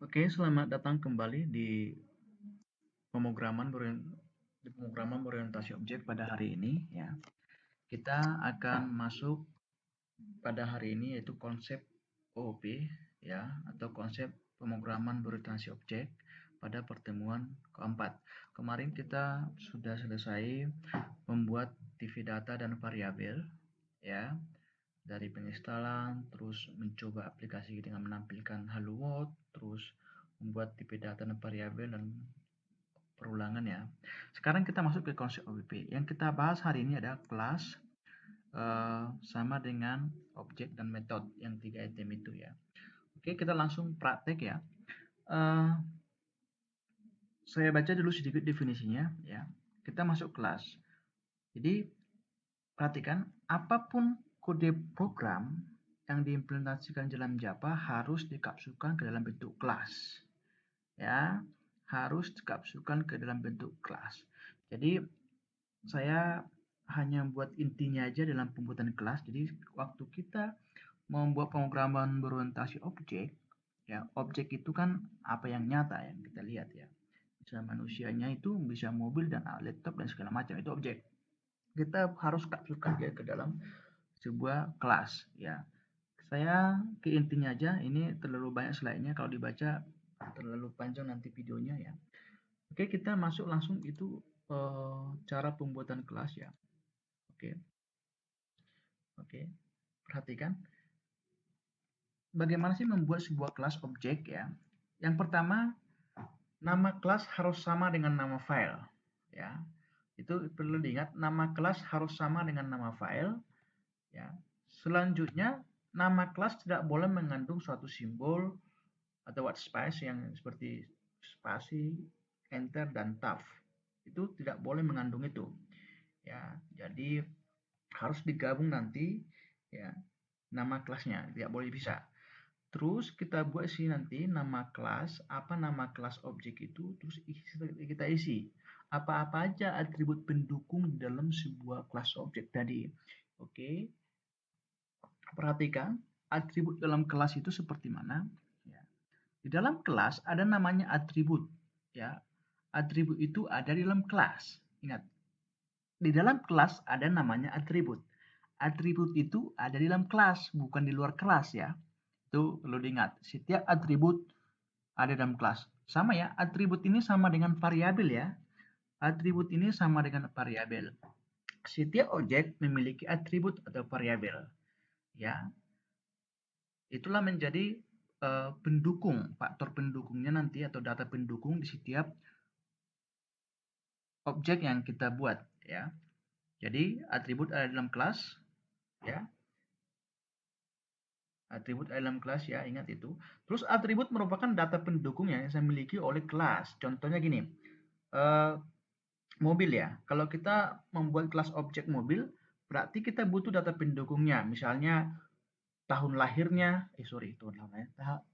Oke, selamat datang kembali di pemrograman berorientasi objek pada hari ini ya. Kita akan masuk pada hari ini yaitu konsep OOP ya atau konsep pemrograman berorientasi objek pada pertemuan keempat. Kemarin kita sudah selesai membuat TV data dan variabel ya, dari penginstalan, terus mencoba aplikasi dengan menampilkan Hello World, terus membuat tipe data dan variabel dan perulangan ya. Sekarang kita masuk ke konsep OOP. Yang kita bahas hari ini ada kelas sama dengan objek dan metode yang 3 item itu ya. Oke, kita langsung praktek ya. Saya baca dulu sedikit definisinya ya. Kita masuk kelas. Jadi perhatikan, apapun kode program yang diimplementasikan dalam Java harus dikapsulkan ke dalam bentuk kelas. Ya, harus dikapsulkan ke dalam bentuk kelas. Jadi saya hanya buat intinya aja dalam pembuatan kelas. Jadi waktu kita membuat pemrograman berorientasi objek, ya objek itu kan apa yang nyata yang kita lihat ya. Bisa manusianya itu, bisa mobil dan laptop dan segala macam itu objek. Kita harus kapsulkan dia ke dalam sebuah kelas ya. Saya ke intinya aja, ini terlalu banyak slide-nya, kalau dibaca terlalu panjang nanti videonya ya. Oke, kita masuk langsung itu cara pembuatan kelas ya. Oke. Oke. Perhatikan bagaimana sih membuat sebuah kelas objek ya. Yang pertama, nama kelas harus sama dengan nama file ya. Itu perlu diingat, nama kelas harus sama dengan nama file ya. Selanjutnya, nama kelas tidak boleh mengandung suatu simbol atau workspace yang seperti spasi, enter, dan tab. Itu tidak boleh mengandung itu. Ya, jadi harus digabung nanti ya nama kelasnya, tidak boleh bisa. Terus kita buat sih nanti nama kelas, apa nama kelas objek itu, terus kita isi apa-apa aja atribut pendukung dalam sebuah kelas objek tadi. Oke, perhatikan atribut dalam kelas itu seperti mana. Ya. Di dalam kelas ada namanya atribut. Ya, atribut itu ada di dalam kelas. Ingat, di dalam kelas ada namanya atribut. Atribut itu ada di dalam kelas, bukan di luar kelas ya. Itu perlu diingat. Setiap atribut ada dalam kelas. Sama ya, atribut ini sama dengan variabel ya. Atribut ini sama dengan variabel. Setiap objek memiliki atribut atau variabel. Ya, itulah menjadi pendukung, faktor pendukungnya nanti atau data pendukung di setiap objek yang kita buat ya. Jadi atribut ada dalam kelas ya. Atribut ada dalam kelas ya, ingat itu. Terus atribut merupakan data pendukung yang saya miliki oleh kelas. Contohnya gini, mobil ya. Kalau kita membuat kelas objek mobil, berarti kita butuh data pendukungnya. Misalnya tahun lahirnya,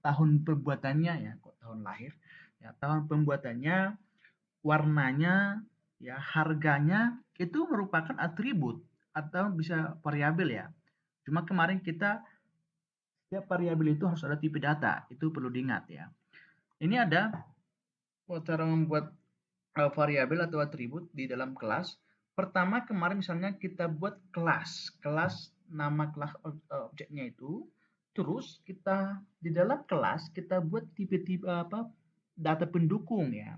tahun pembuatannya ya, kok tahun lahir? Ya, tahun pembuatannya, warnanya, ya, harganya itu merupakan atribut atau bisa variabel ya. Cuma kemarin kita setiap variabel itu harus ada tipe data, itu perlu diingat ya. Ini ada cara membuat variabel atau atribut di dalam kelas. Pertama kemarin misalnya kita buat kelas nama kelas objeknya itu, terus kita di dalam kelas kita buat tipe-tipe data pendukung ya.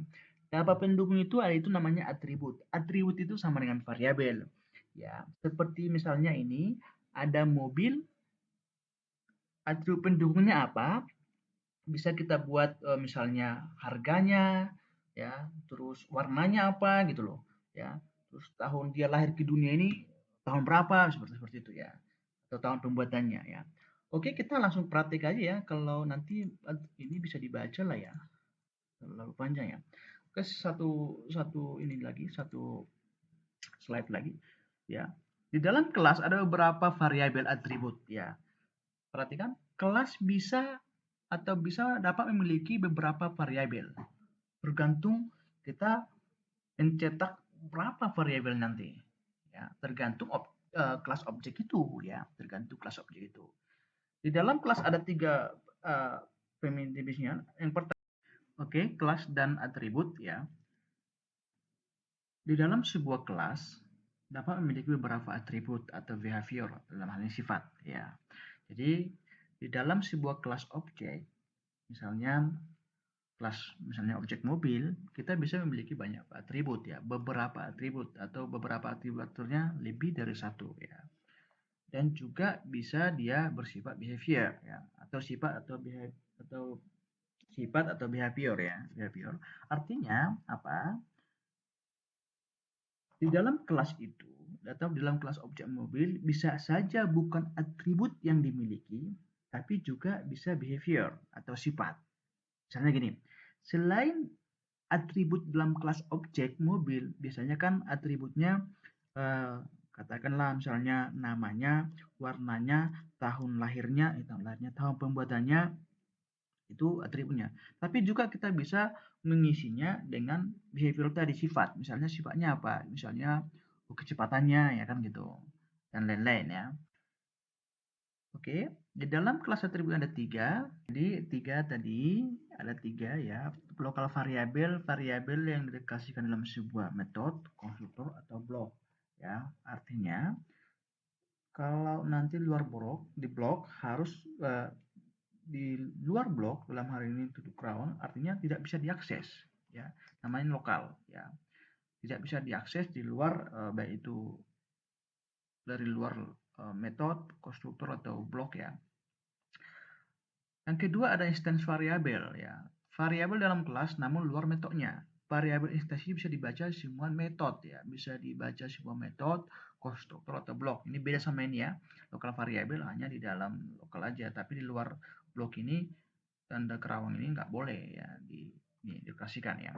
Data pendukung itu ada itu namanya atribut. Atribut itu sama dengan variabel. Ya, seperti misalnya ini ada mobil, atribut pendukungnya apa? Bisa kita buat misalnya harganya, ya, terus warnanya apa gitu loh, ya, terus tahun dia lahir ke dunia ini tahun berapa seperti seperti itu ya, atau tahun pembuatannya ya. Oke, kita langsung praktik aja ya. Kalau nanti ini bisa dibaca lah ya, terlalu panjang ya. Oke, satu satu ini lagi, satu slide lagi ya. Di dalam kelas ada beberapa variabel atribut ya. Perhatikan, kelas bisa atau bisa dapat memiliki beberapa variabel. Bergantung kita mencetak berapa variabel nanti. Ya, tergantung kelas objek itu ya, tergantung kelas objek itu. Di dalam kelas ada tiga primitifnya. Yang pertama, oke, kelas dan atribut ya. Di dalam sebuah kelas dapat memiliki beberapa atribut atau behavior, dalam hal ini sifat ya. Jadi di dalam sebuah kelas objek, misalnya objek mobil, kita bisa memiliki banyak atribut ya, beberapa atribut atau beberapa atributnya lebih dari satu ya. Dan juga bisa dia bersifat behavior ya, atau sifat atau behavior ya, behavior. Artinya apa? Di dalam kelas itu atau dalam kelas objek mobil bisa saja bukan atribut yang dimiliki, tapi juga bisa behavior atau sifat. Misalnya gini, selain atribut dalam kelas objek mobil, biasanya kan atributnya katakanlah misalnya namanya, warnanya, tahun lahirnya, tahun pembuatannya, itu atributnya. Tapi juga kita bisa mengisinya dengan behavior tadi, sifat. Misalnya sifatnya apa? Misalnya kecepatannya ya kan gitu. Dan lain-lain ya. Oke, di dalam kelas atribut ada tiga. Jadi tiga tadi ada tiga ya. Lokal variabel yang dikasihkan dalam sebuah metode, konstruktor atau blok. Ya, artinya kalau nanti di blok harus di luar blok, dalam hal ini to the ground, artinya tidak bisa diakses ya, namanya lokal ya, tidak bisa diakses di luar baik itu dari luar metode, konstruktor atau blok ya. Yang kedua ada instance variabel ya, variabel dalam kelas namun luar metodenya. Variabel instansi bisa dibaca semua metode ya, bisa dibaca semua metode, konstruktor atau blok. Ini beda sama ini ya, lokal variabel hanya di dalam lokal aja, tapi di luar blok ini tanda kerawang ini nggak boleh ya dikasihkan ya.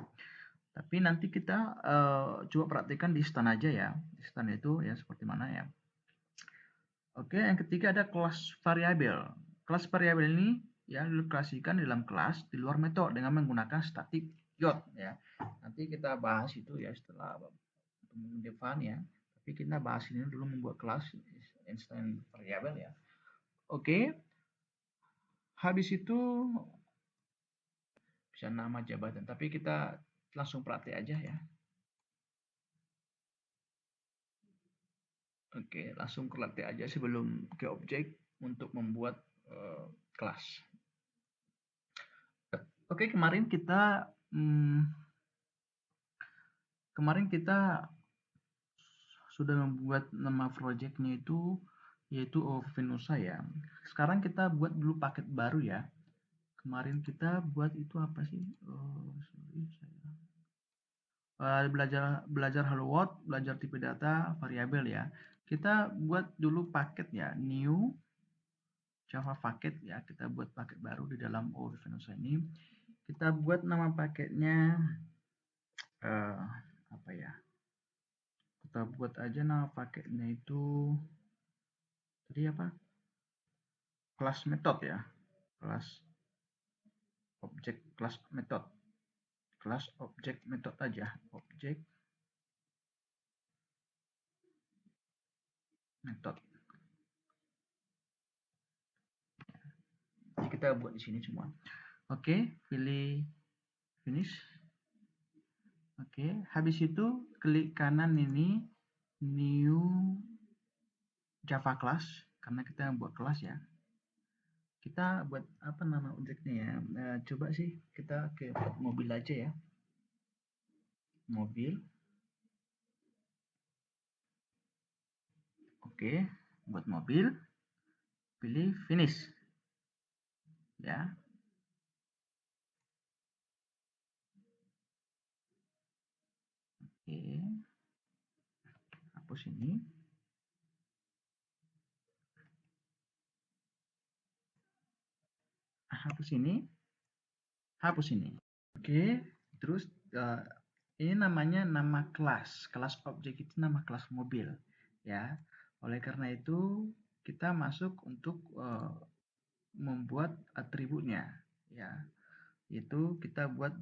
Tapi nanti kita coba praktikkan di stan aja ya. Di stan itu ya seperti mana ya. Oke, yang ketiga ada kelas variabel. Kelas variabel ini ya dikasihkan di dalam kelas di luar metode dengan menggunakan static yod ya. Nanti kita bahas itu ya setelah define ya. Tapi kita bahas ini dulu membuat kelas instance variabel ya. Oke. Habis itu bisa nama jabatan, tapi kita langsung praktek aja ya. Oke, langsung ke praktek aja sebelum ke objek untuk membuat kelas. Oke, kemarin kita sudah membuat nama projectnya itu yaitu Venusa ya. Sekarang kita buat dulu paket baru ya. Kemarin kita buat itu apa sih? Belajar hello world, belajar tipe data, variabel ya. Kita buat dulu paket ya, new Java paket ya. Kita buat paket baru di dalam Venusa ini. Kita buat nama paketnya apa ya? Kita buat aja nama paketnya itu tadi apa? Kelas metode ya. Kelas objek kelas metode. Kelas objek metode aja. Objek metode. Jadi kita buat di sini semua. Oke, pilih finish. Oke, habis itu klik kanan ini new Java class karena kita buat kelas ya. Kita buat apa nama objeknya ya? Coba sih kita ke mobil aja ya. Mobil. Oke, buat mobil. Pilih finish. Ya. Oke. Hapus ini. Hapus ini. Hapus ini. Oke, terus ini namanya nama kelas. Kelas objek itu nama kelas mobil, ya. Oleh karena itu kita masuk untuk membuat atributnya, ya. Itu kita buat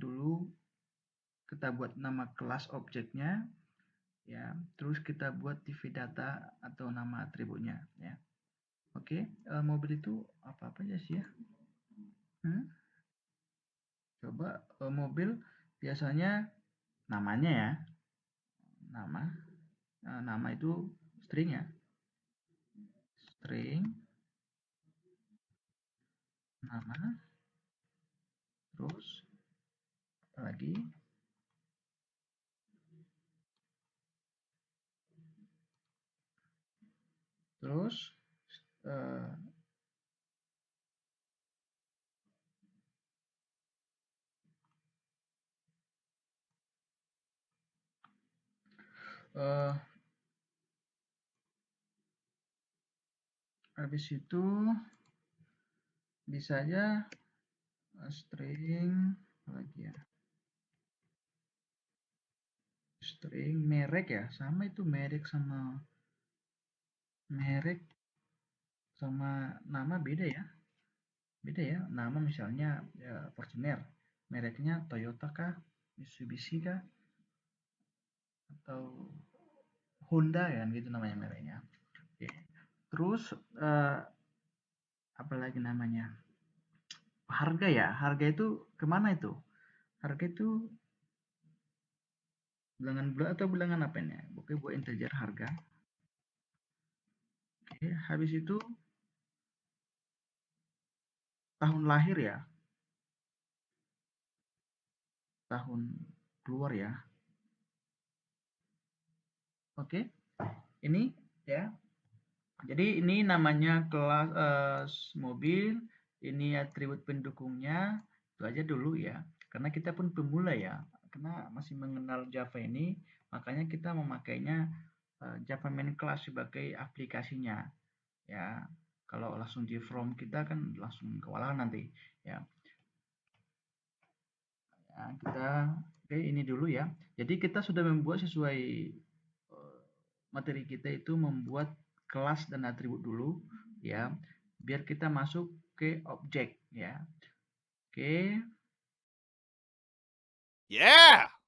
nama kelas objeknya, ya. Terus kita buat TV data atau nama atributnya, ya. Oke, mobil itu apa aja sih ya? mobil biasanya namanya ya, nama itu string ya, string nama, terus apa lagi, terus eh, eh, habis itu bisa aja string apa lagi ya, string merek ya, sama itu merek sama nama beda ya, nama misalnya ya, Fortuner, mereknya Toyota kah, Mitsubishi kah, atau Honda kan gitu namanya mereknya. Oke. Terus eh, apa lagi namanya, harga ya, harga itu kemana itu, harga itu bilangan bulan atau bilangan apa ini, oke buat integer harga. Oke, habis itu tahun lahir ya, tahun keluar ya. Oke, ini ya. Jadi ini namanya kelas mobil, ini atribut pendukungnya, itu aja dulu ya. Karena kita pun pemula ya, karena masih mengenal Java ini, makanya kita memakainya Java main class sebagai aplikasinya ya. Kalau langsung di from kita kan langsung kewalahan nanti ya. Ya, kita oke ini dulu ya. Jadi kita sudah membuat sesuai materi kita itu membuat kelas dan atribut dulu ya, biar kita masuk ke objek ya. Oke. Yeah.